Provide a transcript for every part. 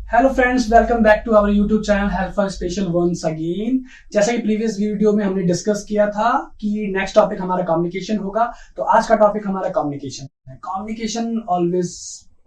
Hello friends, welcome back to our YouTube channel help for special once again. जैसा कि previous video में हमने discuss किया था कि नेक्स्ट टॉपिक हमारा कम्युनिकेशन होगा, तो आज का टॉपिक हमारा कम्युनिकेशन है। कम्युनिकेशन ऑलवेज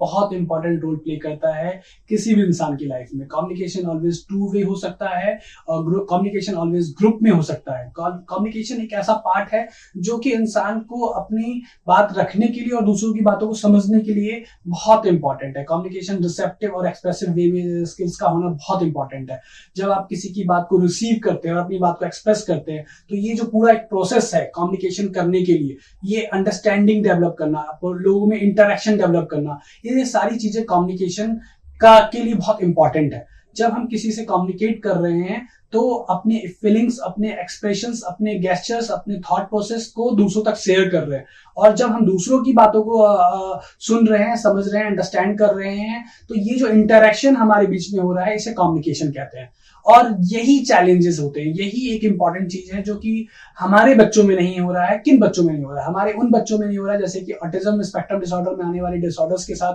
बहुत इंपॉर्टेंट रोल प्ले करता है किसी भी इंसान की लाइफ में। कम्युनिकेशन ऑलवेज टू वे हो सकता है और कम्युनिकेशन ऑलवेज ग्रुप में हो सकता है। कम्युनिकेशन एक ऐसा पार्ट है जो कि इंसान को अपनी बात रखने के लिए और दूसरों की बातों को समझने के लिए बहुत इंपॉर्टेंट है। कम्युनिकेशन रिसेप्टिव और एक्सप्रेसिव वे में स्किल्स का होना बहुत इंपॉर्टेंट है। जब आप किसी की बात को रिसीव करते हैं और अपनी बात को एक्सप्रेस करते हैं, तो ये जो पूरा एक प्रोसेस है कम्युनिकेशन करने के लिए, ये अंडरस्टैंडिंग डेवलप करना, लोगों में इंटरेक्शन डेवलप करना, ये सारी चीजें कम्युनिकेशन का के लिए बहुत इंपॉर्टेंट है। जब हम किसी से कम्युनिकेट कर रहे हैं तो अपने फीलिंग्स, अपने एक्सप्रेशंस, अपने गेस्चर्स, अपने थॉट प्रोसेस को दूसरों तक शेयर कर रहे हैं। और जब हम दूसरों की बातों को सुन रहे हैं, समझ रहे हैं, अंडरस्टैंड कर रहे हैं, तो ये जो इंटरेक्शन हमारे बीच में हो रहा है, इसे कम्युनिकेशन कहते हैं। और यही चैलेंजेस होते हैं, यही एक इंपॉर्टेंट चीज है जो कि हमारे बच्चों में नहीं हो रहा है। किन बच्चों में नहीं हो रहा है? हमारे उन बच्चों में नहीं हो रहा है जैसे कि ऑटिज्म स्पेक्ट्रम डिसऑर्डर में आने वाले डिसऑर्डर्स के साथ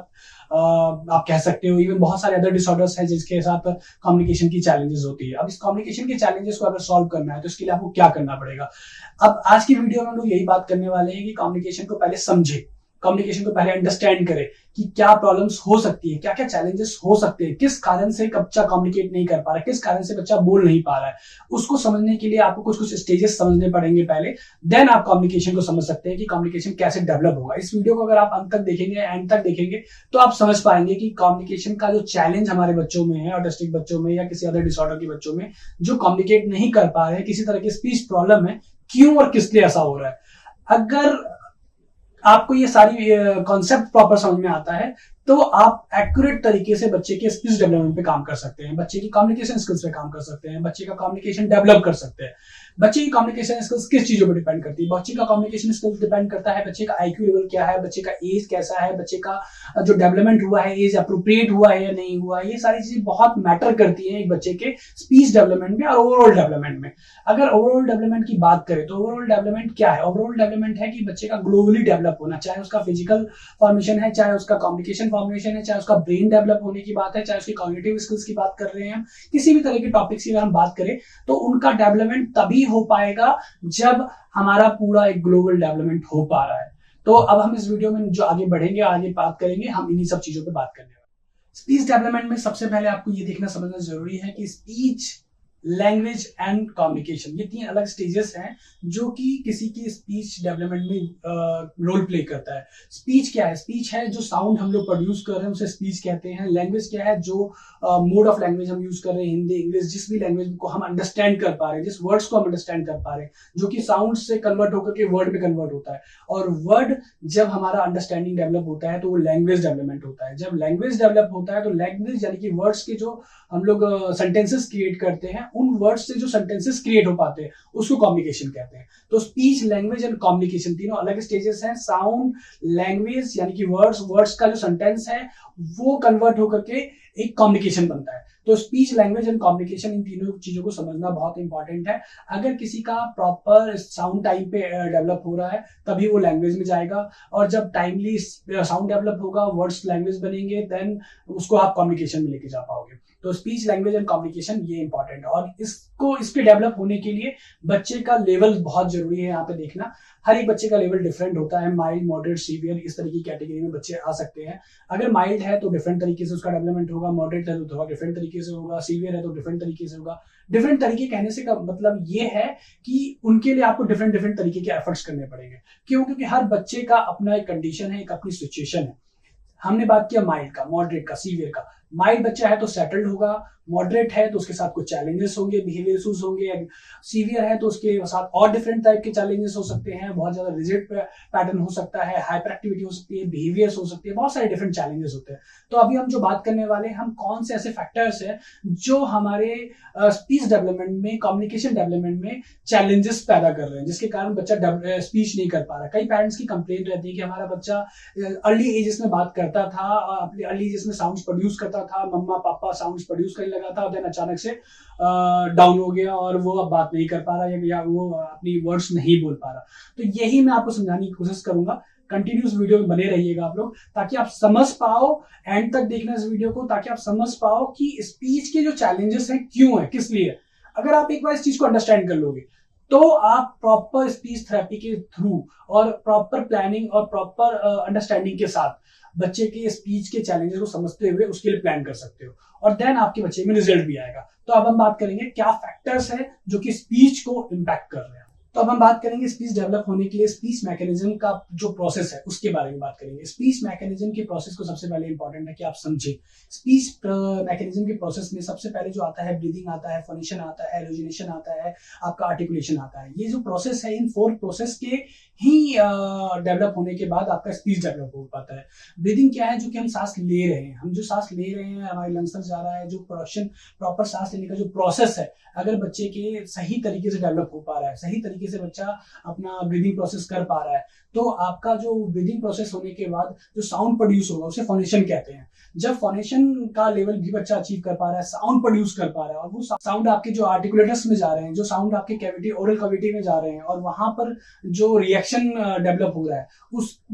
आप कह सकते हो। इवन बहुत सारे अदर डिसऑर्डर्स हैं जिसके साथ कम्युनिकेशन की चैलेंजेस होती है। अब इस कम्युनिकेशन के चैलेंजेस को अगर सॉल्व करना है तो इसके लिए आपको क्या करना पड़ेगा? अब आज की वीडियो में हम लोग यही बात करने वाले हैं कि कम्युनिकेशन को पहले समझे, कम्युनिकेशन को पहले अंडरस्टैंड करें कि क्या प्रॉब्लम्स हो सकती है, क्या क्या चैलेंजेस हो सकते हैं, किस कारण से बच्चा कम्युनिकेट नहीं कर पा रहा है, किस कारण से बच्चा बोल नहीं पा रहा है। उसको समझने के लिए आपको कुछ कुछ स्टेजेस समझने पड़ेंगे पहले, देन आप कम्युनिकेशन को समझ सकते हैं कि कम्युनिकेशन कैसे डेवलप होगा। इस वीडियो को अगर आप अंत तक देखेंगे, एंड तक देखेंगे, तो आप समझ पाएंगे कि कम्युनिकेशन का जो चैलेंज हमारे बच्चों में है, ऑटिस्टिक बच्चों में या किसी अदर डिसऑर्डर के बच्चों में जो कम्युनिकेट नहीं कर पा रहे हैं, किसी तरह की स्पीच प्रॉब्लम है, क्यों और किस लिए ऐसा हो रहा है। अगर आपको ये सारी कॉन्सेप्ट प्रॉपर समझ में आता है तो आप एक्यूरेट तरीके से बच्चे के स्पीच डेवलपमेंट पे काम कर सकते हैं, बच्चे की कम्युनिकेशन स्किल्स पे काम कर सकते हैं, बच्चे का कम्युनिकेशन डेवलप कर सकते हैं। बच्चे की कम्युनिकेशन स्किल्स किस चीजों पर डिपेंड करती है? बच्चे का कम्युनिकेशन स्किल्स डिपेंड करता है बच्चे का आईक्यू लेवल क्या है, बच्चे का एज कैसा है, बच्चे का जो डेवलपमेंट हुआ है, एज अप्रोप्रिएट हुआ है या नहीं हुआ है। ये सारी चीजें बहुत मैटर करती है एक बच्चे के स्पीच डेवलपमेंट में और ओवरऑल डेवलपमेंट में। अगर ओवरऑल डेवलपमेंट की बात करें तो ओवरऑल डेवलपमेंट क्या है? ओवरऑल डेवलपमेंट है कि बच्चे का ग्लोबली डेवलप होना, चाहे उसका फिजिकल फॉर्मेशन है, चाहे उसका कम्युनिकेशन फॉर्मेशन है, चाहे उसका ब्रेन डेवलप होने की बात है, चाहे उसकी कॉग्निटिव स्किल्स की बात कर रहे हैं, किसी भी तरह के टॉपिक्स की अगर हम बात करें तो उनका डेवलपमेंट तभी हो पाएगा जब हमारा पूरा एक ग्लोबल डेवलपमेंट हो पा रहा है। तो अब हम इस वीडियो में जो आगे बढ़ेंगे, आगे बात करेंगे, हम इन्हीं सब चीजों पे बात करने वाले हैं। स्पीच डेवलपमेंट में सबसे पहले आपको ये देखना समझना जरूरी है कि स्पीच, लैंग्वेज एंड कम्युनिकेशन, ये तीन अलग स्टेजेस हैं जो कि किसी की स्पीच डेवलपमेंट में रोल प्ले करता है। स्पीच क्या है? स्पीच है जो साउंड हम लोग प्रोड्यूस कर रहे हैं उसे स्पीच कहते हैं। लैंग्वेज क्या है? जो मोड ऑफ लैंग्वेज हम यूज कर रहे हैं, हिंदी, इंग्लिश, जिस भी लैंग्वेज को हम अंडरस्टैंड कर पा रहे हैं, जिस वर्ड्स को हम अंडरस्टैंड कर पा रहे हैं, जो कि साउंड से कन्वर्ट होकर के वर्ड में कन्वर्ट होता है। और वर्ड जब हमारा अंडरस्टैंडिंग डेवलप होता है तो वो लैंग्वेज डेवलपमेंट होता है। जब लैंग्वेज डेवलप होता है तो लैंग्वेज यानी कि वर्ड्स के जो हम लोग सेंटेंसेस क्रिएट करते हैं, उन वर्ड्स से जो सेंटेंसेस क्रिएट हो पाते हैं उसको कम्युनिकेशन कहते हैं। तो स्पीच, लैंग्वेज एंड कम्युनिकेशन तीनों अलग स्टेजेस हैं। साउंड, लैंग्वेज यानी कि वर्ड्स, वर्ड्स का जो सेंटेंस है वो कन्वर्ट होकर के एक कम्युनिकेशन बनता है। तो स्पीच, लैंग्वेज एंड कम्युनिकेशन, इन तीनों चीजों को समझना बहुत इंपॉर्टेंट है। अगर किसी का प्रॉपर साउंड टाइम पे डेवलप हो रहा है तभी वो लैंग्वेज में जाएगा, और जब टाइमली साउंड डेवलप होगा, वर्ड्स लैंग्वेज बनेंगे, देन उसको आप कम्युनिकेशन में लेके जा पाओगे। तो स्पीच, लैंग्वेज एंड कम्युनिकेशन ये इंपॉर्टेंट है। और इसके डेवलप होने के लिए बच्चे का लेवल बहुत जरूरी है। यहाँ पे देखना, हर एक बच्चे का लेवल डिफरेंट होता है। माइल्ड, मॉडरेट, सीवियर, इस तरह की कैटेगरी में बच्चे आ सकते हैं। अगर माइल्ड है तो डिफरेंट तरीके से उसका डेवलपमेंट होगा, मॉडरेट है तो थोड़ा डिफरेंट तरीके से होगा, सीवियर है तो डिफरेंट तरीके से होगा। डिफरेंट तरीके कहने से का मतलब ये है कि उनके लिए आपको डिफरेंट डिफरेंट तरीके के एफर्ट्स करने पड़ेंगे। क्यों? क्योंकि हर बच्चे का अपना एक कंडीशन है, एक अपनी सिचुएशन है। हमने बात किया माइल्ड का, मॉडरेट का, सीवियर का। माइल्ड बच्चा है तो सेटल्ड होगा, मॉडरेट है तो उसके साथ कुछ चैलेंजेस होंगे, बिहेवियर इश्यूज होंगे। सीवियर है तो उसके साथ और डिफरेंट टाइप के चैलेंजेस हो सकते हैं, बहुत ज्यादा रिजिड पैटर्न हो सकता है, हाइपर एक्टिविटी हो सकती है, बिहेवियर्स हो सकती है, बहुत सारे डिफरेंट चैलेंजेस होते हैं। तो अभी हम जो बात करने वाले हैं, हम कौन से ऐसे फैक्टर्स हैं जो हमारे स्पीच डेवलपमेंट में, कम्युनिकेशन डेवलपमेंट में चैलेंजेस पैदा कर रहे हैं, जिसके कारण बच्चा स्पीच नहीं कर पा रहा। कई पेरेंट्स की कंप्लेंट रहती है कि हमारा बच्चा अर्ली एजेस में बात करता था, अपने अर्ली एजेस में साउंड्स प्रोड्यूस करता था, मम्मा पापा साउंड्स प्रोड्यूस करने लगा था, देन अचानक से डाउन हो गया और वो अब बात नहीं कर पा रहा या वो अपनी वर्ड्स नहीं बोल पा रहा। तो यही मैं आपको समझाने की कोशिश करूंगा कंटिन्यूस वीडियो में बने रहिएगा आप लोग, ताकि आप समझ पाओ, एंड तक देखना इस वीडियो को, ताकि आप समझ पाओ कि स्पीच के जो चैलेंजेस हैं क्यों है, किस लिए। अगर आप एक बार इस चीज को अंडरस्टैंड कर लोगे तो आप प्रॉपर स्पीच थेरेपी के थ्रू और प्रॉपर प्लानिंग और प्रॉपर अंडरस्टैंडिंग के साथ बच्चे के स्पीच के चैलेंजेस को समझते हुए उसके लिए प्लान कर सकते हो, और देन आपके बच्चे में रिजल्ट भी आएगा। तो अब हम बात करेंगे क्या फैक्टर्स है जो कि स्पीच को इम्पैक्ट कर रहे हैं। तो अब हम बात करेंगे स्पीच डेवलप होने के लिए स्पीच मैकेनिज्म का जो प्रोसेस है उसके बारे में बात करेंगे। स्पीच मैकेनिज्म के प्रोसेस को सबसे पहले इंपॉर्टेंट है कि आप समझे। स्पीच मैकेनिज्म के प्रोसेस में सबसे पहले जो आता है, ब्रीदिंग आता है, फोनेशन आता है, एलोजिनेशन आता है, आपका आर्टिकुलेशन आता है। ये जो प्रोसेस है, इन 4 प्रोसेस के ही डेवलप होने के बाद आपका स्पीच डेवलप हो पाता है। ब्रीदिंग क्या है? जो कि हम सांस ले रहे हैं, हम जो सांस ले रहे हैं हमारे लंग्स तक जा रहा है, जो प्रोडक्शन प्रॉपर सांस लेने का जो प्रोसेस है, अगर बच्चे के सही तरीके से डेवलप हो पा रहा है, सही तरीके से बच्चा अपना ब्रीदिंग प्रोसेस कर पा रहा है, तो आपका जो ब्रीदिंग प्रोसेस होने के बाद जो साउंड प्रोड्यूस होगा उसे फोनेशन कहते हैं। जब फोनेशन का लेवल भी बच्चा अचीव कर पा रहा है, साउंड प्रोड्यूस कर पा रहा है, और वो साउंड आपके जो आर्टिकुलेटर्स में जा रहे हैं, जो साउंड आपके कैविटी, ओरल कैविटी में जा रहे हैं, और वहां पर जो रिएक्शन डेवलप हो रहा है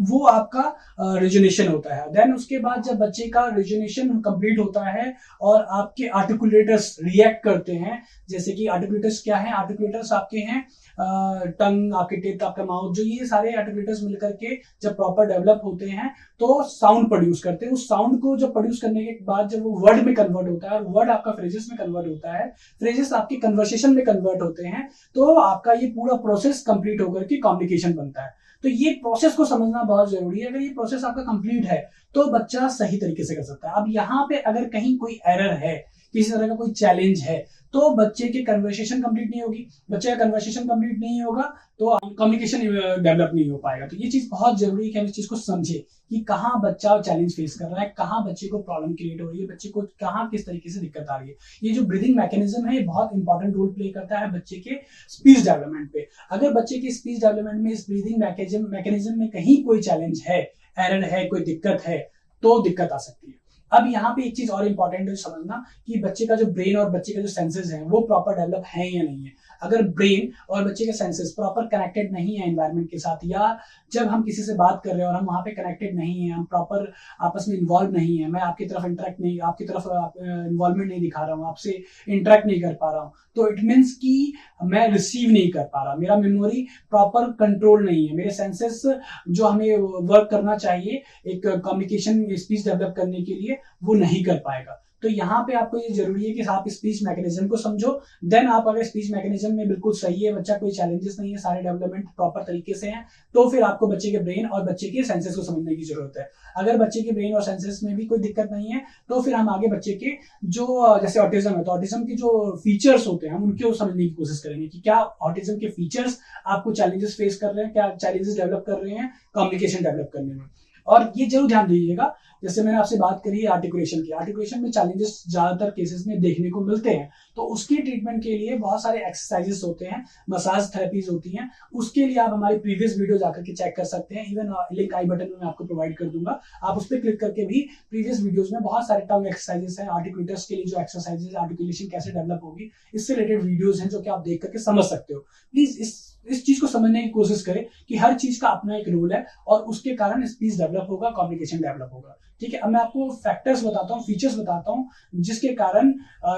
वो आपका रिजोनेशन होता है। देन उसके बाद जब बच्चे का रिजोनेशन कंप्लीट होता है और आपके आर्टिकुलेटर्स रिएक्ट करते हैं, जैसे कि आर्टिकुलेटर्स क्या है? आर्टिकुलेटर्स आपके हैं टंग, आपके टेप, आपका माउथ, जो ये सारे आर्टिकुलेटर्स मिलकर के जब प्रॉपर डेवलप होते हैं तो साउंड प्रोड्यूस करते हैं। उस साउंड को जब प्रोड्यूस करने के बाद जब वो वर्ड में कन्वर्ट होता है, और वर्ड आपका फ्रेजेस में कन्वर्ट होता है, फ्रेजेस आपके कन्वर्सेशन में कन्वर्ट होते हैं, तो आपका ये पूरा प्रोसेस कंप्लीट होकर के कम्युनिकेशन बनता है। तो ये प्रोसेस को समझना बहुत जरूरी है। अगर ये प्रोसेस आपका कंप्लीट है तो बच्चा सही तरीके से कर सकता है। अब यहाँ पे अगर कहीं कोई एरर है, किसी तरह का कोई चैलेंज है, तो बच्चे की कन्वर्सेशन कंप्लीट नहीं होगी। बच्चे का कन्वर्सेशन कंप्लीट नहीं होगा तो कम्युनिकेशन डेवलप नहीं हो पाएगा। तो ये चीज बहुत जरूरी है कि हम इस चीज को समझे कि कहाँ बच्चा चैलेंज फेस कर रहा है, कहाँ बच्चे को प्रॉब्लम क्रिएट हो रही है, बच्चे को कहाँ किस तरीके से दिक्कत आ रही है। ये जो ब्रीदिंग मैकेनिज्म है ये बहुत इंपॉर्टेंट रोल प्ले करता है बच्चे के स्पीच डेवलपमेंट पे। अगर बच्चे के स्पीच डेवलपमेंट में इस ब्रीदिंग मैकेनिज्म में कहीं कोई चैलेंज है, एरर है, कोई दिक्कत है, तो दिक्कत आ सकती है। अब यहाँ पे एक चीज और इंपॉर्टेंट है समझना कि बच्चे का जो ब्रेन और बच्चे के जो सेंसेस हैं वो प्रॉपर डेवलप है या नहीं है। अगर ब्रेन और बच्चे के सेंसेस प्रॉपर कनेक्टेड नहीं है एनवायरनमेंट के साथ, या जब हम किसी से बात कर रहे हैं और हम वहां पे कनेक्टेड नहीं है, हम प्रॉपर आपस में इन्वॉल्व नहीं है, मैं आपकी तरफ इंटरेक्ट नहीं, आपकी तरफ इन्वॉल्वमेंट नहीं दिखा रहा हूँ, आपसे इंटरेक्ट नहीं कर पा रहा हूँ, तो इट मीन्स कि मैं रिसीव नहीं कर पा रहा, मेरा मेमोरी प्रॉपर कंट्रोल नहीं है, मेरे सेंसेस जो हमें वर्क करना चाहिए एक कम्युनिकेशन स्पीच डेवलप करने के लिए वो नहीं कर पाएगा। तो यहाँ पे आपको ये जरूरी है कि आप स्पीच मैकेनिज्म को समझो। देन आप अगर स्पीच मैकेनिज्म में बिल्कुल सही है, बच्चा कोई चैलेंजेस नहीं है, सारे डेवलपमेंट प्रॉपर तरीके से हैं, तो फिर आपको बच्चे के ब्रेन और बच्चे के सेंसेस को समझने की जरूरत है। अगर बच्चे के ब्रेन और सेंसेस में भी कोई दिक्कत नहीं है तो फिर हम आगे बच्चे के जो जैसे ऑटिज्म है तो ऑटिज्म की जो फीचर्स होते हैं हम उनको समझने की कोशिश करेंगे कि क्या ऑटिज्म के फीचर्स आपको चैलेंजेस फेस कर रहे हैं, क्या चैलेंजेस डेवलप कर रहे हैं कम्युनिकेशन डेवलप करने में। और ये जरूर ध्यान दीजिएगा, जैसे मैंने आपसे बात करी है आर्टिकुलेशन की, आर्टिकुलेशन में चैलेंजेस ज्यादातर केसेस में देखने को मिलते हैं, तो उसकी ट्रीटमेंट के लिए बहुत सारे एक्सरसाइजेस होते हैं, मसाज थेरेपीज होती हैं। उसके लिए आप हमारी प्रीवियस वीडियो जाकर के चेक कर सकते हैं, इवन लिंक आई बटन में मैं आपको प्रोवाइड कर दूंगा, आप उस पर क्लिक करके भी प्रीवियस वीडियोस में बहुत सारे टंग एक्सरसाइजेस हैं, आर्टिकुलेटर्स के लिए जो एक्सरसाइजेस, आर्टिकुलेशन कैसे डेवलप होगी, इससे रिलेटेड वीडियोज हैं जो कि आप देख करके समझ सकते हो। प्लीज इस चीज को समझने की कोशिश करें कि हर चीज का अपना एक रोल है और उसके कारण स्पीच डेवलप होगा, कम्युनिकेशन डेवलप होगा। ठीक है, अब मैं आपको फैक्टर्स बताता हूँ, फीचर्स बताता हूँ जिसके कारण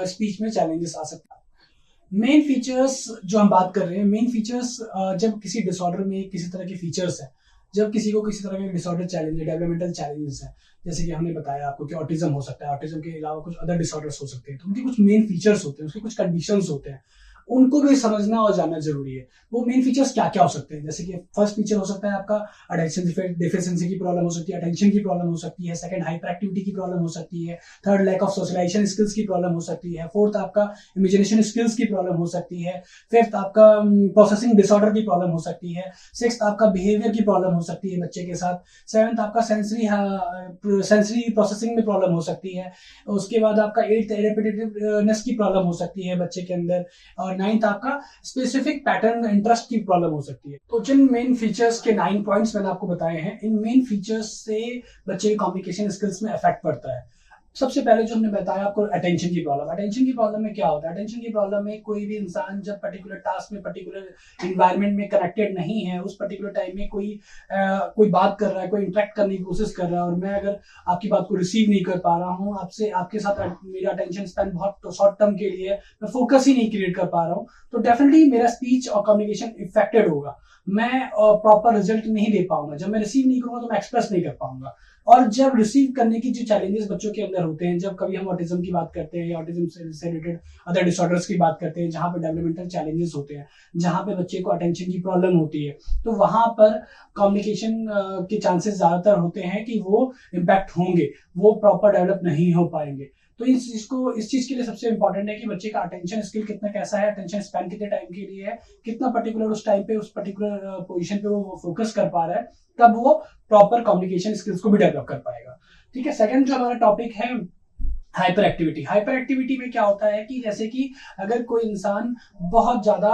स्पीच में चैलेंजेस आ सकता है। मेन फीचर्स जो हम बात कर रहे हैं, मेन फीचर्स जब किसी डिसऑर्डर में किसी तरह के फीचर्स है, जब किसी को किसी तरह के डिसऑर्डर चैलेंज, डेवलपमेंटल चैलेंजेस है, जैसे कि हमने बताया आपको कि ऑटिज्म हो सकता है, ऑटिज्म के अलावा कुछ अदर डिसऑर्डर्स हो सकते हैं, तो उनके कुछ मेन फीचर्स होते हैं, उसके कुछ कंडीशंस होते हैं, उनको भी समझना और जानना जरूरी है। वो मेन फीचर्स क्या क्या हो सकते हैं, जैसे कि फर्स्ट फीचर हो सकता है आपका अटेंशन डेफिशिएंसी की प्रॉब्लम हो सकती है, अटेंशन की प्रॉब्लम हो सकती है, सेकंड हाइपर एक्टिविटी की प्रॉब्लम हो सकती है, third lack of socialisation skills की प्रॉब्लम हो सकती है, फोर्थ आपका इमेजिनेशन स्किल्स की प्रॉब्लम हो सकती है, फिफ्थ आपका प्रोसेसिंग डिसऑर्डर की प्रॉब्लम हो सकती है, सिक्स्थ आपका बिहेवियर की प्रॉब्लम हो सकती है बच्चे के साथ, सेवंथ आपका सेंसरी प्रोसेसिंग में प्रॉब्लम हो सकती है, उसके बाद आपका एट्थ रिपीटेटिवनेस की प्रॉब्लम हो सकती है बच्चे के अंदर, और नाइन्थ आपका स्पेसिफिक पैटर्न इंटरेस्ट की प्रॉब्लम हो सकती है। तो जिन मेन फीचर्स के 9 पॉइंट्स मैंने आपको बताए हैं, इन मेन फीचर्स से बच्चे के कम्युनिकेशन स्किल्स में इफेक्ट पड़ता है। सबसे पहले जो हमने बताया आपको अटेंशन की प्रॉब्लम। अटेंशन की प्रॉब्लम में क्या होता है? अटेंशन की प्रॉब्लम में कोई भी इंसान जब पर्टिकुलर टास्क में, पर्टिकुलर इन्वायरमेंट में कनेक्टेड नहीं है, उस पर्टिकुलर टाइम में कोई बात कर रहा है, कोई इंटरेक्ट करने की कोशिश कर रहा है, और मैं अगर आपकी बात को रिसीव नहीं कर पा रहा हूँ, आपके साथ मेरा अटेंशन स्पैन बहुत शॉर्ट टर्म के लिए, मैं फोकस ही नहीं क्रिएट कर पा रहा हूँ, तो डेफिनेटली मेरा स्पीच और कम्युनिकेशन इफेक्टेड होगा। मैं प्रॉपर रिजल्ट नहीं दे पाऊंगा। जब मैं रिसीव नहीं करूंगा तो मैं एक्सप्रेस नहीं कर पाऊंगा। और जब रिसीव करने की जो चैलेंजेस बच्चों के अंदर होते हैं, जब कभी हम ऑटिज्म की बात करते हैं या ऑटिज्म से रिलेटेड अदर डिसऑर्डर्स की बात करते हैं, जहां पे डेवलपमेंटल चैलेंजेस होते हैं, जहां पे बच्चे को अटेंशन की प्रॉब्लम होती है, तो वहां पर कम्युनिकेशन के चांसेस ज्यादातर होते हैं कि वो इम्पैक्ट होंगे, वो प्रॉपर डेवलप नहीं हो पाएंगे। तो इस चीज के लिए सबसे इंपॉर्टेंट है कि बच्चे का अटेंशन स्किल कितना कैसा है, अटेंशन स्पैन कितने टाइम के लिए है, कितना पर्टिकुलर उस टाइम पे उस पर्टिकुलर पोजीशन पे वो फोकस कर पा रहा है, तब वो प्रॉपर कम्युनिकेशन स्किल्स को भी डेवलप कर पाएगा। ठीक है। सेकंड जो हमारा टॉपिक है, हाइपर एक्टिविटी। हाइपर एक्टिविटी में क्या होता है कि जैसे कि अगर कोई इंसान बहुत ज्यादा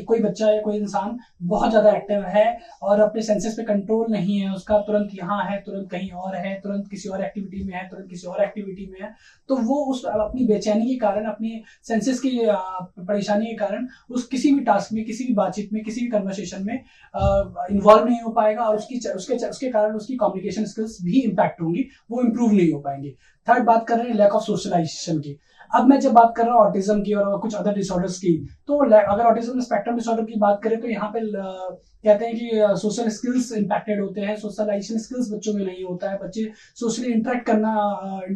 कोई बच्चा या कोई इंसान बहुत ज्यादा एक्टिव है और अपने सेंसेस पे कंट्रोल नहीं है उसका, तुरंत यहाँ है, तुरंत कहीं और है, तुरंत किसी और एक्टिविटी में है, तुरंत किसी और एक्टिविटी में है, तो वो उस अपनी बेचैनी के कारण, अपनी सेंसेस की परेशानी के कारण उस किसी भी टास्क में, किसी भी बातचीत में, किसी भी कन्वर्सेशन में इन्वॉल्व नहीं हो पाएगा, और उसके कारण उसकी कम्युनिकेशन स्किल्स भी इंपैक्ट होंगी, वो इंप्रूव नहीं हो पाएंगी। थर्ड बात कर रहे हैं लैक ऑफ सोशलाइजेशन की। अब मैं जब बात कर रहा हूँ ऑटिज्म की और कुछ अदर डिसऑर्डर्स की, तो अगर ऑटिज्म स्पेक्ट्रम डिसऑर्डर की बात करें तो यहाँ पे कहते हैं कि सोशल स्किल्स इंपैक्टेड होते हैं, सोशलाइजेशन स्किल्स बच्चों में नहीं होता है, बच्चे सोशली इंटरेक्ट करना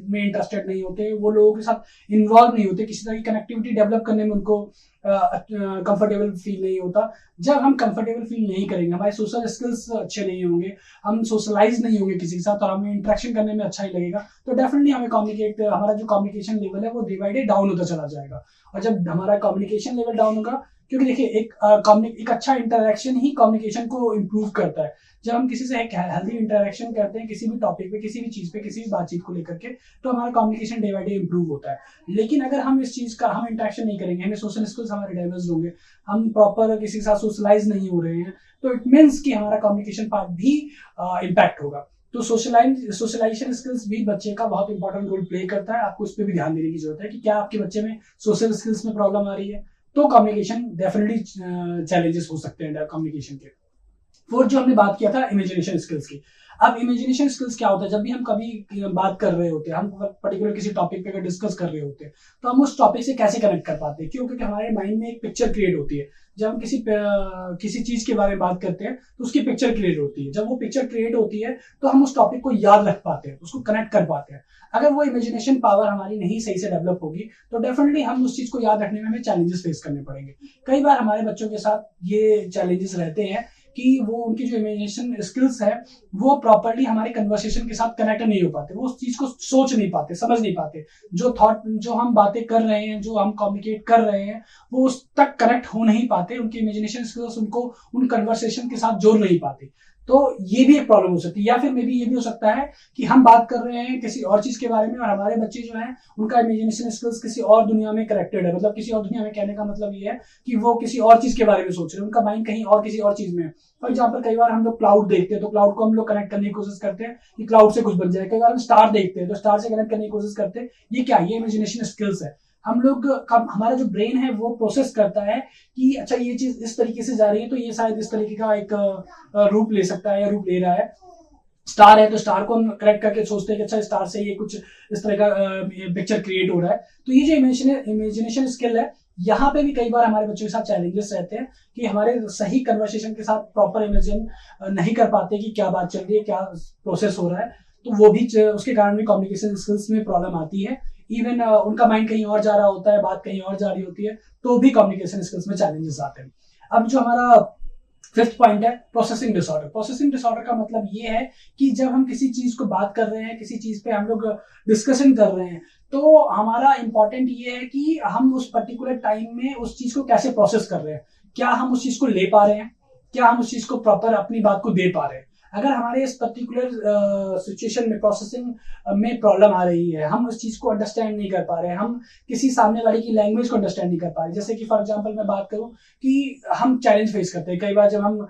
में इंटरेस्टेड नहीं होते, वो लोगों के साथ इन्वॉल्व नहीं होते, किसी तरह की कनेक्टिविटी डेवलप करने में उनको कंफर्टेबल फील नहीं होता। जब हम कंफर्टेबल फील नहीं करेंगे, हमारे सोशल स्किल्स अच्छे नहीं होंगे, हम सोशलाइज नहीं होंगे किसी के साथ, और हमें इंटरेक्शन करने में अच्छा ही लगेगा, तो डेफिनेटली हमारा जो कम्युनिकेशन लेवल है वो डे बाई डे डाउन होता चला जाएगा। और जब हमारा कम्युनिकेशन लेवल डाउन होगा, क्योंकि देखिए एक अच्छा इंटरेक्शन ही कम्युनिकेशन को इम्प्रूव करता है। जब हम किसी से एक हेल्दी इंटरेक्शन करते हैं किसी भी टॉपिक पे, किसी भी चीज पे, किसी भी बातचीत को लेकर के, तो हमारा communication day by day improve होता है। लेकिन अगर हम इस चीज का हम इंटरेक्शन नहीं करेंगे, हमें सोशल स्किल्स हमारे डैमेज होंगे, हम प्रॉपर किसी के साथ सोशलाइज नहीं हो रहे हैं, तो इट मीन्स कि हमारा कम्युनिकेशन पार्ट भी इम्पैक्ट होगा। तो सोशलाइजेशन स्किल्स भी बच्चे का बहुत इंपॉर्टेंट रोल प्ले करता है। आपको इस पर भी ध्यान देने की जरूरत है कि क्या आपके बच्चे में सोशल स्किल्स में प्रॉब्लम आ रही है, तो कम्युनिकेशन डेफिनेटली चैलेंजेस हो सकते हैं कम्युनिकेशन के। फोर्थ जो हमने बात किया था इमेजिनेशन स्किल्स की। अब इमेजिनेशन स्किल्स क्या होता है? जब भी हम कभी बात कर रहे होते हैं, हम पर्टिकुलर किसी टॉपिक पे अगर डिस्कस कर रहे होते हैं, तो हम उस टॉपिक से कैसे कनेक्ट कर पाते हैं? क्यों? क्योंकि हमारे माइंड में एक पिक्चर क्रिएट होती है। जब हम किसी चीज के बारे में बात करते हैं तो उसकी पिक्चर क्रिएट होती है। जब वो पिक्चर क्रिएट होती है तो हम उस टॉपिक को याद रख पाते हैं, उसको कनेक्ट कर पाते हैं। अगर वो इमेजिनेशन पावर हमारी नहीं सही से डेवलप होगी तो डेफिनेटली हम उस चीज को याद रखने में हमें चैलेंजेस फेस करने पड़ेंगे। कई बार हमारे बच्चों के साथ ये चैलेंजेस रहते हैं कि वो उनकी जो इमेजिनेशन स्किल्स है वो प्रॉपर्ली हमारे कन्वर्सेशन के साथ कनेक्ट नहीं हो पाते, वो उस चीज को सोच नहीं पाते, समझ नहीं पाते, जो हम बातें कर रहे हैं, जो हम कम्युनिकेट कर रहे हैं, वो उस तक कनेक्ट हो नहीं पाते, उनकी इमेजिनेशन स्किल्स उनको उन कन्वर्सेशन के साथ जोड़ नहीं पाते। तो ये भी एक प्रॉब्लम हो सकती है। या फिर मे बी ये भी हो सकता है कि हम बात कर रहे हैं किसी और चीज के बारे में और हमारे बच्चे जो हैं उनका इमेजिनेशन स्किल्स किसी और दुनिया में कनेक्टेड है। मतलब किसी और दुनिया में कहने का मतलब ये है कि वो किसी और चीज के बारे में सोच रहे हैं, उनका माइंड कहीं और किसी और चीज में है। फॉर एग्जाम्पल कई बार हम लोग क्लाउड देखते हैं तो क्लाउड को हम लोग कनेक्ट करने की कोशिश करते हैं कि क्लाउड से कुछ बन जाए। कई बार हम स्टार देखते हैं तो स्टार से कनेक्ट करने की कोशिश करते हैं। ये क्या? ये इमेजिनेशन स्किल्स है। हमारा जो ब्रेन है वो प्रोसेस करता है कि अच्छा ये चीज इस तरीके से जा रही है तो ये शायद इस तरीके का एक रूप ले सकता है या रूप ले रहा है। स्टार है तो स्टार को हम करेक्ट करके सोचते हैं कि अच्छा स्टार से ये कुछ इस तरह का पिक्चर क्रिएट हो रहा है। तो ये जो इमेजिनेशन स्किल है, यहाँ पे भी कई बार हमारे बच्चों के साथ चैलेंजेस रहते हैं कि हमारे सही कन्वर्सेशन के साथ प्रॉपर इमेजिन नहीं कर पाते कि क्या बात चल रही है, क्या प्रोसेस हो रहा है। तो वो भी उसके कारण भी कम्युनिकेशन स्किल्स में प्रॉब्लम आती है। इवन उनका माइंड कहीं और जा रहा होता है, बात कहीं और जा रही होती है, तो भी कम्युनिकेशन स्किल्स में चैलेंजेस आते हैं। अब जो हमारा फिफ्थ पॉइंट है प्रोसेसिंग डिसऑर्डर। प्रोसेसिंग डिसऑर्डर का मतलब ये है कि जब हम किसी चीज को बात कर रहे हैं, किसी चीज पे हम लोग डिस्कशन कर रहे हैं, तो हमारा इंपॉर्टेंट ये है कि हम उस पर्टिकुलर टाइम में उस चीज को कैसे प्रोसेस कर रहे हैं। क्या हम उस चीज को ले पा रहे हैं? क्या हम उस चीज को प्रॉपर अपनी बात को दे पा रहे हैं? अगर हमारे इस पर्टिकुलर सिचुएशन में प्रोसेसिंग में प्रॉब्लम आ रही है, हम उस चीज को अंडरस्टैंड नहीं कर पा रहे, हम किसी सामने वाले की लैंग्वेज को अंडरस्टैंड नहीं कर पा रहे, जैसे कि फॉर एग्जांपल मैं बात करूं कि हम चैलेंज फेस करते हैं कई बार जब हम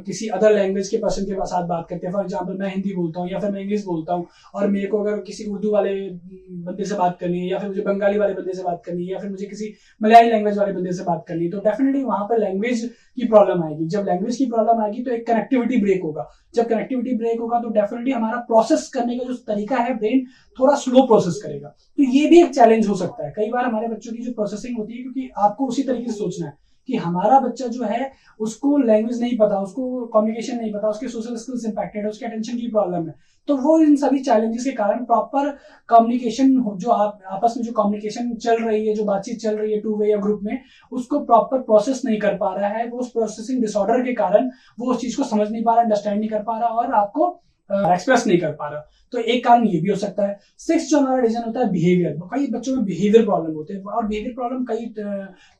किसी अदर लैंग्वेज के पर्सन के साथ बात करते हैं। फॉर एग्जांपल मैं हिंदी बोलता हूँ या फिर मैं इंग्लिश बोलता हूँ और मेरे को अगर किसी उर्दू वाले बंदे से बात करनी है या फिर मुझे बंगाली वाले बंदे से बात करनी है या फिर मुझे किसी मलयाली लैंग्वेज वाले बंदे से बात करनी है, तो डेफिनेटली वहां पर लैंग्वेज की प्रॉब्लम आएगी। जब लैंग्वेज की प्रॉब्लम आएगी तो एक कनेक्टिविटी ब्रेक होगा। जब कनेक्टिविटी ब्रेक होगा तो डेफिनेटली हमारा प्रोसेस करने का जो तरीका है, ब्रेन थोड़ा स्लो प्रोसेस करेगा। तो ये भी एक चैलेंज हो सकता है। कई बार हमारे बच्चों की जो प्रोसेसिंग होती है, क्योंकि आपको उसी तरीके से सोचना है कि हमारा बच्चा जो है उसको लैंग्वेज नहीं पता, उसको कम्युनिकेशन नहीं पता, उसके सोशल स्किल्स इंपैक्टेड है, उसके अटेंशन की प्रॉब्लम है, तो वो इन सभी चैलेंजेस के कारण प्रॉपर कम्युनिकेशन जो आपस में जो कम्युनिकेशन चल रही है, जो बातचीत चल रही है टू वे या ग्रुप में, उसको प्रॉपर प्रोसेस नहीं कर पा रहा है। वो उस प्रोसेसिंग डिसऑर्डर के कारण वो उस चीज को समझ नहीं पा रहा, अंडरस्टैंड नहीं कर पा रहा और आपको एक्सप्रेस नहीं कर पा रहा। तो एक कारण ये भी हो सकता है। सिक्स जो हमारा रीजन होता है बिहेवियर। कई बच्चों में बिहेवियर प्रॉब्लम होते हैं और बिहेवियर प्रॉब्लम कई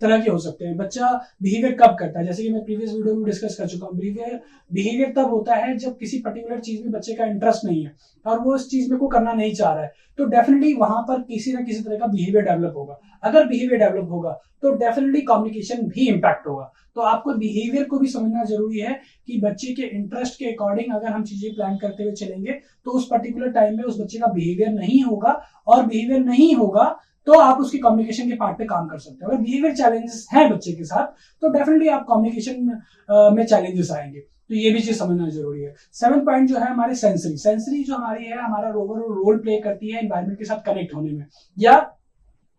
तरह के हो सकते हैं। बच्चा बिहेवियर कब करता है, जैसे कि मैं प्रीवियस वीडियो में डिस्कस कर चुका हूँ, बिहेवियर तब होता है जब किसी पर्टिकुलर चीज में बच्चे का इंटरेस्ट नहीं है और वो इस चीज में को करना नहीं चाह रहा है, तो डेफिनेटली वहां पर किसी ना किसी तरह का बिहेवियर डेवलप होगा। अगर बिहेवियर डेवलप होगा तो डेफिनेटली कम्युनिकेशन भी इम्पैक्ट होगा। तो आपको बिहेवियर को भी समझना जरूरी है कि बच्चे के इंटरेस्ट के अकॉर्डिंग अगर हम चीजें प्लान करते हुए चलेंगे तो उस पर्टिकुलर टाइम में उस बच्चे का बिहेवियर नहीं होगा, और बिहेवियर नहीं होगा तो आप उसकी कम्युनिकेशन के पार्ट पे काम कर सकते हो। अगर बिहेवियर चैलेंजेस है बच्चे के साथ तो डेफिनेटली आप कम्युनिकेशन में चैलेंजेस आएंगे, तो ये भी चीज समझना जरूरी है। 7th पॉइंट जो है हमारी सेंसरी जो हमारी है, हमारा रोल प्ले करती है एनवायरमेंट के साथ कनेक्ट होने में या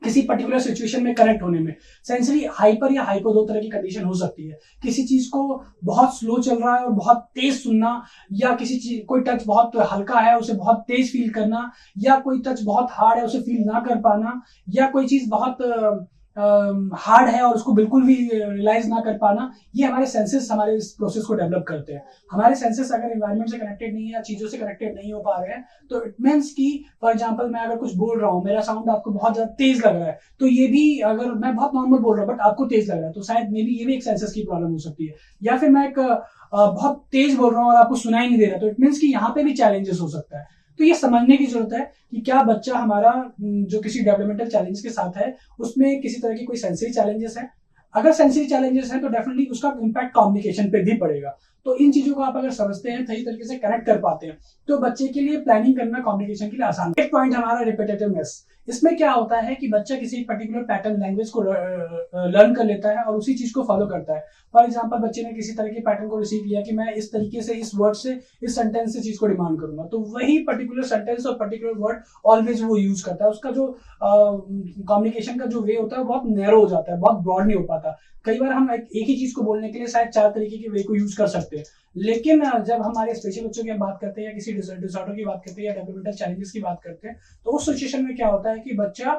किसी पर्टिकुलर सिचुएशन में कनेक्ट होने में। सेंसरी हाइपर या हाइपो दो तरह की कंडीशन हो सकती है। किसी चीज को बहुत स्लो चल रहा है और बहुत तेज सुनना, या किसी चीज कोई टच बहुत हल्का है उसे बहुत तेज फील करना, या कोई टच बहुत हार्ड है उसे फील ना कर पाना, या कोई चीज बहुत हार्ड है और उसको बिल्कुल भी रियलाइज ना कर पाना। ये हमारे सेंसेस हमारे इस प्रोसेस को डेवलप करते हैं। हमारे सेंसेस अगर एनवायरनमेंट से कनेक्टेड नहीं है या चीजों से कनेक्टेड नहीं हो पा रहे हैं तो इट मीन्स कि फॉर एग्जांपल मैं अगर कुछ बोल रहा हूँ, मेरा साउंड आपको बहुत ज्यादा तेज लग रहा है, तो ये भी अगर मैं बहुत नॉर्मल बोल रहा हूँ बट आपको तेज लग रहा है तो शायद मे बी ये भी एक सेंसेस की प्रॉब्लम हो सकती है। या फिर मैं एक बहुत तेज बोल रहा हूँ और आपको सुनाई नहीं दे रहा, तो इट मीन्स कि यहाँ पे भी चैलेंजेस हो सकता है। तो ये समझने की जरूरत है कि क्या बच्चा हमारा जो किसी डेवलपमेंटल चैलेंज के साथ है उसमें किसी तरह की कोई सेंसरी चैलेंजेस है। अगर सेंसरी चैलेंजेस है तो डेफिनेटली उसका इम्पैक्ट कम्युनिकेशन पे भी पड़ेगा। तो इन चीजों को आप अगर समझते हैं, सही तरीके से कनेक्ट कर पाते हैं, तो बच्चे के लिए प्लानिंग करना कम्युनिकेशन के लिए आसान है। एक पॉइंट हमारा रिपीटेटिवनेस। इसमें क्या होता है कि बच्चा किसी पर्टिकुलर पैटर्न लैंग्वेज को लर्न कर लेता है और उसी चीज को फॉलो करता है। फॉर एग्जांपल बच्चे ने किसी तरह के पैटर्न को रिसीव किया कि मैं इस तरीके से, इस वर्ड से, इस सेंटेंस से चीज को डिमांड करूंगा, तो वही पर्टिकुलर सेंटेंस और पर्टिकुलर वर्ड ऑलवेज वो यूज करता है। उसका जो कम्युनिकेशन का जो वे होता है बहुत नैरो हो जाता है, बहुत ब्रॉड नहीं हो पाता। कई बार हम एक ही चीज को बोलने के लिए शायद 4 तरीके के वे को यूज कर सकते हैं, लेकिन जब हमारे स्पेशल बच्चों की बात करते हैं या किसी डिसऑर्डर की बात करते हैं या डेवलपमेंटल चैलेंजेस की बात करते हैं, तो उस सिचुएशन में क्या होता है कि बच्चा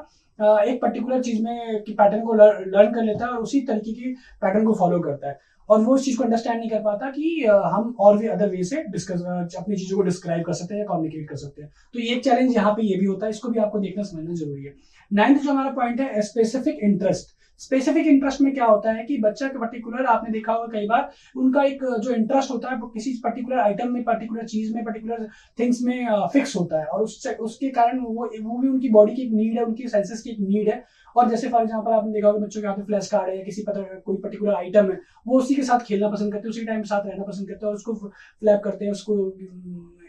एक पर्टिकुलर चीज में की पैटर्न को लर्न कर लेता है और उसी तरीके की पैटर्न को फॉलो करता है और वो इस चीज को अंडरस्टैंड नहीं कर पाता कि हम और भी अदर वे से डिस्कस अपनी चीजों को डिस्क्राइब कर सकते हैं या कम्युनिकेट कर सकते हैं। तो ये एक चैलेंज यहाँ पे ये भी होता है, इसको भी आपको देखना समझना जरूरी है। 9th जो हमारा पॉइंट है स्पेसिफिक इंटरेस्ट। स्पेसिफिक इंटरेस्ट में क्या होता है कि बच्चा का पर्टिकुलर, आपने देखा होगा कई बार, उनका एक जो इंटरेस्ट होता है वो किसी पर्टिकुलर आइटम में, पर्टिकुलर चीज में, पर्टिकुलर थिंग्स में फिक्स होता है और उसके कारण वो भी उनकी बॉडी की एक नीड है, उनकी सेंसेस की एक नीड है। और जैसे फॉर एग्जांपल आपने देखा होगा बच्चों के हाथ में फ्लैश कार्ड है या किसी कोई पर्टिकुलर आइटम है, वो उसी के साथ खेलना पसंद करते हैं, उसी टाइम साथ रहना पसंद करते हैं और उसको फ्लैप करते हैं, उसको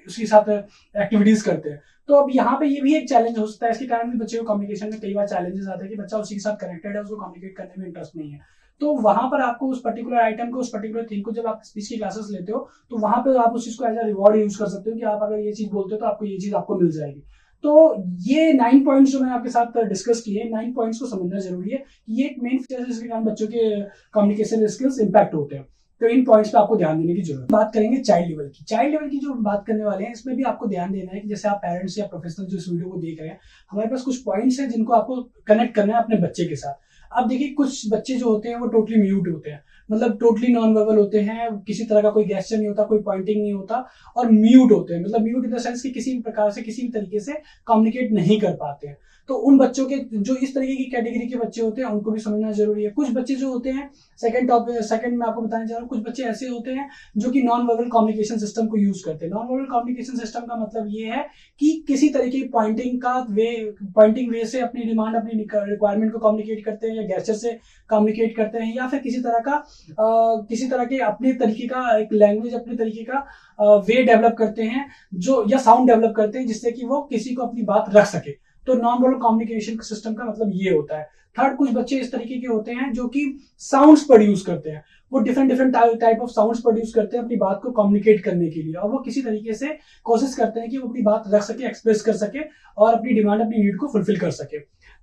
उसके साथ एक्टिविटीज करते हैं। तो अब यहाँ पे ये भी एक चैलेंज हो सकता है। इसके कारण भी बच्चे को कम्युनिकेशन में कई बार चैलेंजेस आते हैं कि बच्चा उसी के साथ कनेक्टेड है, उसको कम्युनिकेट करने में इंटरेस्ट नहीं है। तो वहां पर आपको उस पर्टिकुलर आइटम को, उस पर्टिकुलर थिंग को, जब आप स्पीच की क्लासेस लेते हो तो वहां पे आप उस चीज को एज अ रिवॉर्ड यूज कर सकते हो कि आप अगर ये चीज बोलते हो तो आपको ये चीज आपको मिल जाएगी। तो ये 9 पॉइंट्स जो मैंने आपके साथ डिस्कस किए, 9 पॉइंट्स को समझना जरूरी है कि ये एक मेन फीचर है जिसके कारण बच्चों के कम्युनिकेशन स्किल्स इंपैक्ट होते हैं। तो इन पॉइंट्स पे आपको ध्यान देने की जरूरत है। बात करेंगे चाइल्ड लेवल की। चाइल्ड लेवल की जो बात करने वाले हैं इसमें भी आपको ध्यान देना है कि जैसे आप पेरेंट्स या प्रोफेशनल जो इस वीडियो को देख रहे हैं, हमारे पास कुछ पॉइंट्स हैं जिनको आपको कनेक्ट करना है अपने बच्चे के साथ। अब देखिए कुछ बच्चे जो होते हैं वो टोटली म्यूट होते हैं, मतलब टोटली नॉन वर्बल होते हैं, किसी तरह का कोई गेस्चर नहीं होता, कोई पॉइंटिंग नहीं होता और म्यूट होते हैं। मतलब म्यूट इन द सेंस कि किसी भी प्रकार से, किसी भी तरीके से कम्युनिकेट नहीं कर पाते हैं। तो उन बच्चों के जो इस तरीके की कैटेगरी के बच्चे होते हैं उनको भी समझना जरूरी है। कुछ बच्चे जो होते हैं, सेकंड में आपको बताने जा रहा हूँ, कुछ बच्चे ऐसे होते हैं जो कि नॉन वर्बल कम्युनिकेशन सिस्टम को यूज करते हैं। नॉन वर्बल कम्युनिकेशन सिस्टम का मतलब ये है कि किसी तरीके की पॉइंटिंग वे से अपनी डिमांड, अपनी रिक्वायरमेंट को कम्युनिकेट करते हैं, या गेस्चर से कम्युनिकेट करते हैं, या फिर किसी तरह के अपने तरीके का एक लैंग्वेज, अपने तरीके का वे डेवलप करते हैं, जो या साउंड डेवलप करते हैं जिससे कि वो किसी को अपनी बात रख सके। तो नॉन वर्बल कम्युनिकेशन सिस्टम का मतलब ये होता है। थर्ड, कुछ बच्चे इस तरीके के होते हैं जो कि साउंड्स प्रोड्यूस करते हैं। वो different type of sounds produce करते हैं अपनी बात को कम्युनिकेट करने के लिए, और वो किसी तरीके से कोशिश करते हैं कि वो अपनी बात रख सके, एक्सप्रेस कर सके और अपनी डिमांड, अपनी नीड को फुलफिल कर सके।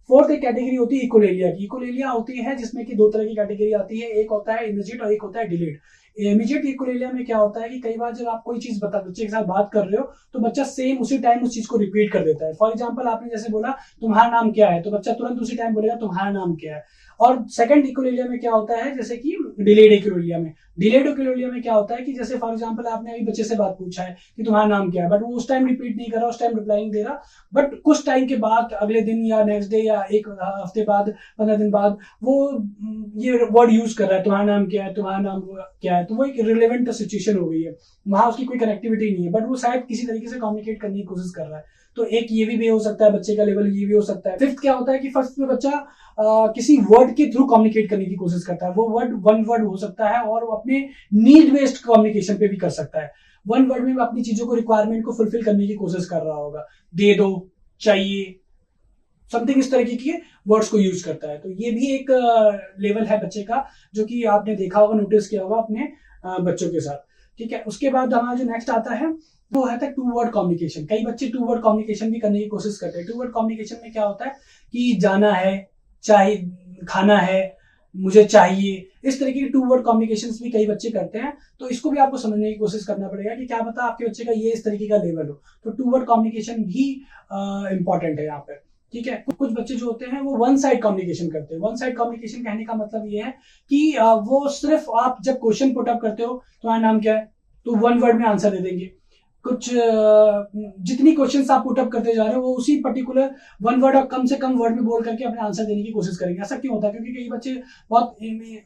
फोर्थ एक कैटेगरी होती है इकोलेलिया की। इकोलेलिया होती है जिसमें कि दो तरह की कैटेगरी आती है, एक होता है इमीडिएट और एक होता है डिलेड। इमीडिएट इकोलेलिया में क्या होता है कि कई बार जब आप कोई चीज बच्चे के साथ बात कर रहे हो तो बच्चा सेम उसी टाइम उस चीज को रिपीट कर देता है। फॉर एग्जांपल, आपने जैसे बोला तुम्हारा नाम क्या है, तो बच्चा तुरंत उसी टाइम बोलेगा तुम्हारा नाम क्या है। और सेकंड इकोलेलिया में क्या होता है, जैसे कि डिलेड इकोलेलिया में क्या होता है कि जैसे फॉर एग्जांपल आपने अभी बच्चे से बात पूछा है कि तुम्हारा नाम क्या है, बट वो उस टाइम रिपीट नहीं कर रहा, उस टाइम रिप्लाई नहीं दे रहा, बट कुछ टाइम के बाद, अगले दिन या नेक्स्ट डे या एक हफ्ते बाद, 15 दिन बाद, वो ये वर्ड यूज कर रहा है, तुम्हारा नाम क्या है, तुम्हारा नाम क्या है। तो वो एक रिलेवेंट सिचुएशन हो गई है, वहां उसकी कोई कनेक्टिविटी नहीं है, बट वो शायद किसी तरीके से कम्युनिकेट करने की कोशिश कर रहा है। तो एक ये भी वे हो सकता है, बच्चे का लेवल ये भी हो सकता है। फिफ्थ क्या होता है कि फर्स्ट में बच्चा किसी वर्ड के थ्रू कम्युनिकेट करने की कोशिश करता है। वो वर्ड वन वर्ड हो सकता है और वो अपने नीड बेस्ड कम्युनिकेशन पे भी कर सकता है। वन वर्ड में अपनी चीजों को, रिक्वायरमेंट को फुलफिल करने की कोशिश कर रहा होगा, दे दो, चाहिए, समथिंग इस तरीके की वर्ड्स को यूज करता है। तो ये भी एक लेवल है बच्चे का, जो कि आपने देखा होगा, नोटिस किया होगा अपने बच्चों के साथ। ठीक है, उसके बाद हमारा जो नेक्स्ट आता है वो है टू वर्ड कम्युनिकेशन। कई बच्चे टू वर्ड कम्युनिकेशन भी करने की कोशिश करते हैं। टू वर्ड कम्युनिकेशन में क्या होता है कि जाना है, चाहिए, खाना है, मुझे चाहिए, इस तरीके की टू वर्ड कम्युनिकेशन भी कई बच्चे करते हैं। तो इसको भी आपको समझने की कोशिश करना पड़ेगा कि क्या पता आपके बच्चे का ये इस तरीके का लेवल हो। तो टू वर्ड कम्युनिकेशन भी इंपॉर्टेंट है यहाँ पे। ठीक है, कुछ बच्चे जो होते हैं वो वन साइड कम्युनिकेशन करते हैं। वन साइड कम्युनिकेशन कहने का मतलब ये है कि वो सिर्फ, आप जब क्वेश्चन पुट अप करते हो तुम्हारा नाम क्या है, तो वन वर्ड में आंसर दे देंगे। कुछ जितनी क्वेश्चंस आप पुट अप करते जा रहे हो वो उसी पर्टिकुलर वन वर्ड और कम से कम वर्ड में बोल करके अपने आंसर देने की कोशिश करेंगे। ऐसा क्यों होता है? क्योंकि कई बच्चे बहुत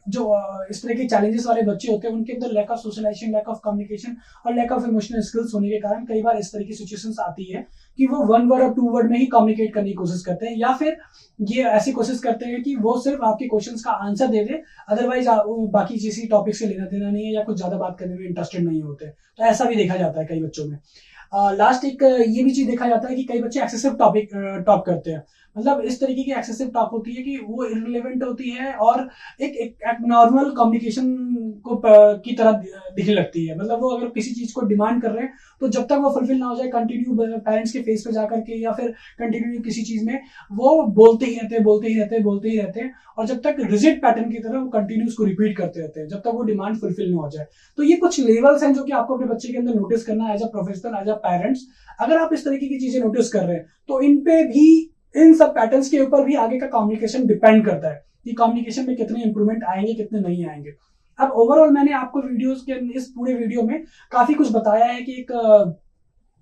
जो इस तरह के चैलेंजेस वाले बच्चे होते हैं, उनके अंदर lack of socialisation, lack of communication और लैक ऑफ इमोशनल स्किल्स होने के कारण कई बार इस तरह की सिचुएशंस आती है कि वो वन वर्ड और टू वर्ड में ही कम्युनिकेट करने की कोशिश करते हैं, या फिर ये ऐसी कोशिश करते हैं कि वो सिर्फ आपके क्वेश्चंस का आंसर दे दे, अदरवाइज बाकी किसी टॉपिक से लेना देना नहीं है या कुछ ज्यादा बात करने में इंटरेस्टेड नहीं होते। तो ऐसा भी देखा जाता है कई बच्चों में। लास्ट एक ये भी चीज देखा जाता है कि कई बच्चे एक्सेसिव टॉक करते हैं। मतलब इस तरीके की एक्सेसिव टॉक होती है कि वो इररिलेवेंट होती है और एक नॉर्मल कम्युनिकेशन को की तरह दिखने लगती है। मतलब वो अगर किसी चीज को डिमांड कर रहे हैं तो जब तक वो फुलफिल ना हो जाए, कंटिन्यू पेरेंट्स के फेस पे जाकर के या फिर कंटिन्यू किसी चीज में वो बोलते ही रहते हैं और जब तक रिजिड पैटर्न की तरह वो कंटिन्यू उसको रिपीट करते रहते हैं जब तक वो डिमांड फुलफिल ना हो जाए। तो ये कुछ लेवल्स हैं जो कि आपको अपने बच्चे के अंदर नोटिस करना है as a professional, as a parents. अगर आप इस तरीके की चीजें नोटिस कर रहे हैं तो इन पे भी, इन सब पैटर्न्स के ऊपर भी आगे का कम्युनिकेशन डिपेंड करता है कि कम्युनिकेशन में कितने इंप्रूवमेंट आएंगे, कितने नहीं आएंगे। अब ओवरऑल मैंने आपको वीडियोस के इस पूरे वीडियो में काफी कुछ बताया है कि एक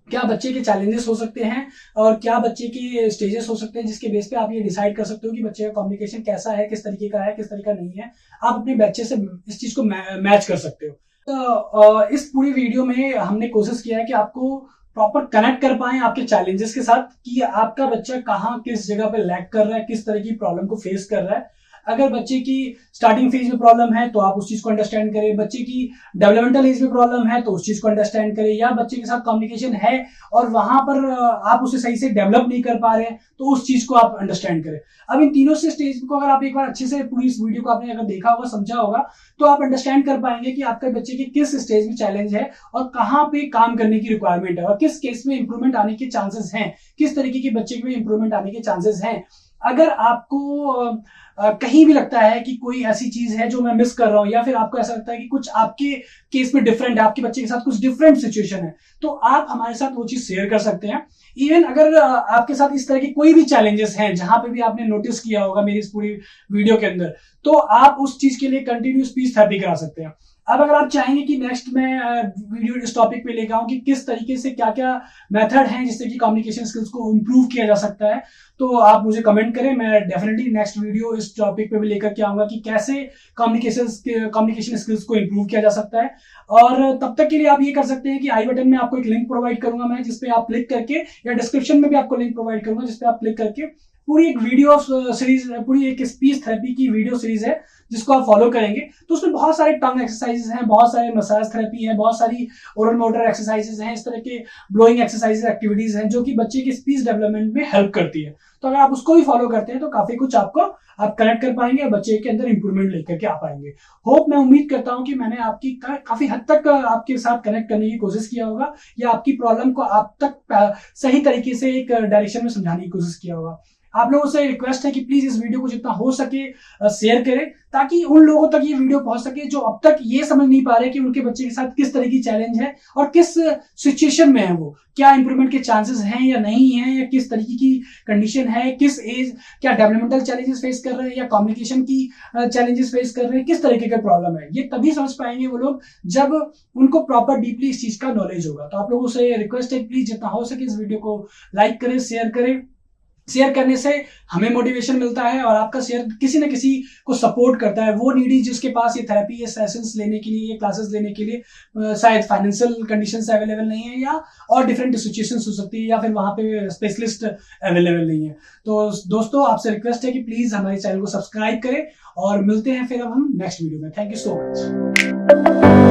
क्या बच्चे के चैलेंजेस हो सकते हैं और क्या बच्चे के स्टेजेस हो सकते हैं, जिसके बेस पे आप ये डिसाइड कर सकते हो कि बच्चे का कम्युनिकेशन कैसा है, किस तरीके का है, किस तरीके का नहीं है। आप अपने बच्चे से इस चीज को मैच कर सकते हो। तो इस पूरी वीडियो में हमने कोशिश किया है कि आपको प्रॉपर कनेक्ट कर पाए आपके चैलेंजेस के साथ कि आपका बच्चा कहाँ, किस जगह पे लैग कर रहा है, किस तरह की प्रॉब्लम को फेस कर रहा है। अगर बच्चे की स्टार्टिंग फेज में प्रॉब्लम है तो आप उस चीज को अंडरस्टैंड करें, बच्चे की डेवलपमेंटल एज में प्रॉब्लम है तो उस चीज को अंडरस्टैंड करें, या बच्चे के साथ कम्युनिकेशन है और वहां पर आप उसे सही से डेवलप नहीं कर पा रहे हैं तो उस चीज को आप अंडरस्टैंड करें। अब इन तीनों से स्टेज को अगर आप एक बार अच्छे से पूरी इस वीडियो को आपने अगर देखा होगा, समझा होगा, तो आप अंडरस्टैंड कर पाएंगे कि आपके बच्चे के किस स्टेज में चैलेंज है और कहाँ पे काम करने की रिक्वायरमेंट है और किस केस में इंप्रूवमेंट आने के चांसेस हैं, किस तरीके के बच्चे में इंप्रूवमेंट आने के चांसेस हैं। अगर आपको कहीं भी लगता है कि कोई ऐसी चीज है जो मैं मिस कर रहा हूं, या फिर आपको ऐसा लगता है कि कुछ आपके केस में डिफरेंट है, आपके बच्चे के साथ कुछ डिफरेंट सिचुएशन है, तो आप हमारे साथ वो चीज शेयर कर सकते हैं। इवन अगर आपके साथ इस तरह के कोई भी चैलेंजेस हैं जहां पे भी आपने नोटिस किया होगा मेरी इस पूरी वीडियो के अंदर, तो आप उस चीज के लिए कंटिन्यू स्पीच थेरेपी करा सकते हैं। अब अगर आप चाहेंगे कि नेक्स्ट मैं वीडियो इस टॉपिक पे लेकर आऊं कि किस तरीके से क्या क्या मेथड हैं जिससे कि कम्युनिकेशन स्किल्स को इम्प्रूव किया जा सकता है, तो आप मुझे कमेंट करें। मैं डेफिनेटली नेक्स्ट वीडियो इस टॉपिक पे भी लेकर के आऊंगा कि कैसे कम्युनिकेशन स्किल्स को इम्प्रूव किया जा सकता है। और तब तक के लिए आप ये कर सकते हैं कि आई बटन में आपको एक लिंक प्रोवाइड करूंगा मैं, जिसपे आप क्लिक करके, या डिस्क्रिप्शन में भी आपको लिंक प्रोवाइड करूंगा जिसपे आप क्लिक करके पूरी एक वीडियो सीरीज, पूरी एक स्पीच थेरेपी की वीडियो सीरीज है जिसको आप फॉलो करेंगे। तो उसमें बहुत सारे टंग एक्सरसाइजेस हैं, बहुत सारे मसाज थेरेपी है, बहुत सारी ओरल मोटर एक्सरसाइजेस हैं, इस तरह के ब्लोइंग एक्सरसाइजेस एक्टिविटीज हैं जो कि बच्चे के स्पीच डेवलपमेंट में हेल्प करती है। तो अगर आप उसको भी फॉलो करते हैं तो काफी कुछ आपको आप कनेक्ट कर पाएंगे और बच्चे के अंदर इंप्रूवमेंट लेकर के आ पाएंगे। होप, मैं उम्मीद करता हूं कि मैंने आपकी काफी हद तक आपके साथ कनेक्ट करने की कोशिश किया होगा, या आपकी प्रॉब्लम को आप तक सही तरीके से एक डायरेक्शन में समझाने की कोशिश किया होगा। आप लोगों से रिक्वेस्ट है कि प्लीज इस वीडियो को जितना हो सके शेयर करें, ताकि उन लोगों तक ये वीडियो पहुंच सके जो अब तक ये समझ नहीं पा रहे कि उनके बच्चे के साथ किस तरह की चैलेंज है और किस सिचुएशन में है, वो क्या इंप्रूवमेंट के चांसेस हैं या नहीं है, या किस तरीके की कंडीशन है, किस एज, क्या डेवलपमेंटल चैलेंजेस फेस कर रहे हैं या कम्युनिकेशन की चैलेंजेस फेस कर रहे हैं, किस तरीके का प्रॉब्लम है। ये तभी समझ पाएंगे वो लोग जब उनको प्रॉपर डीपली इस चीज का नॉलेज होगा। तो आप लोगों से रिक्वेस्ट है, प्लीज जितना हो सके इस वीडियो को लाइक करें, शेयर करें। शेयर करने से हमें मोटिवेशन मिलता है और आपका शेयर किसी न किसी को सपोर्ट करता है। वो नीडी जिसके पास ये थेरेपी, ये सेशंस लेने के लिए, ये क्लासेस लेने के लिए शायद फाइनेंशियल कंडीशंस अवेलेबल नहीं है, या और डिफरेंट सिचुएशंस हो सकती है, या फिर वहां पे स्पेशलिस्ट अवेलेबल नहीं है। तो दोस्तों, आपसे रिक्वेस्ट है कि प्लीज हमारे चैनल को सब्सक्राइब करें और मिलते हैं फिर अब हम नेक्स्ट वीडियो में। Thank you so much.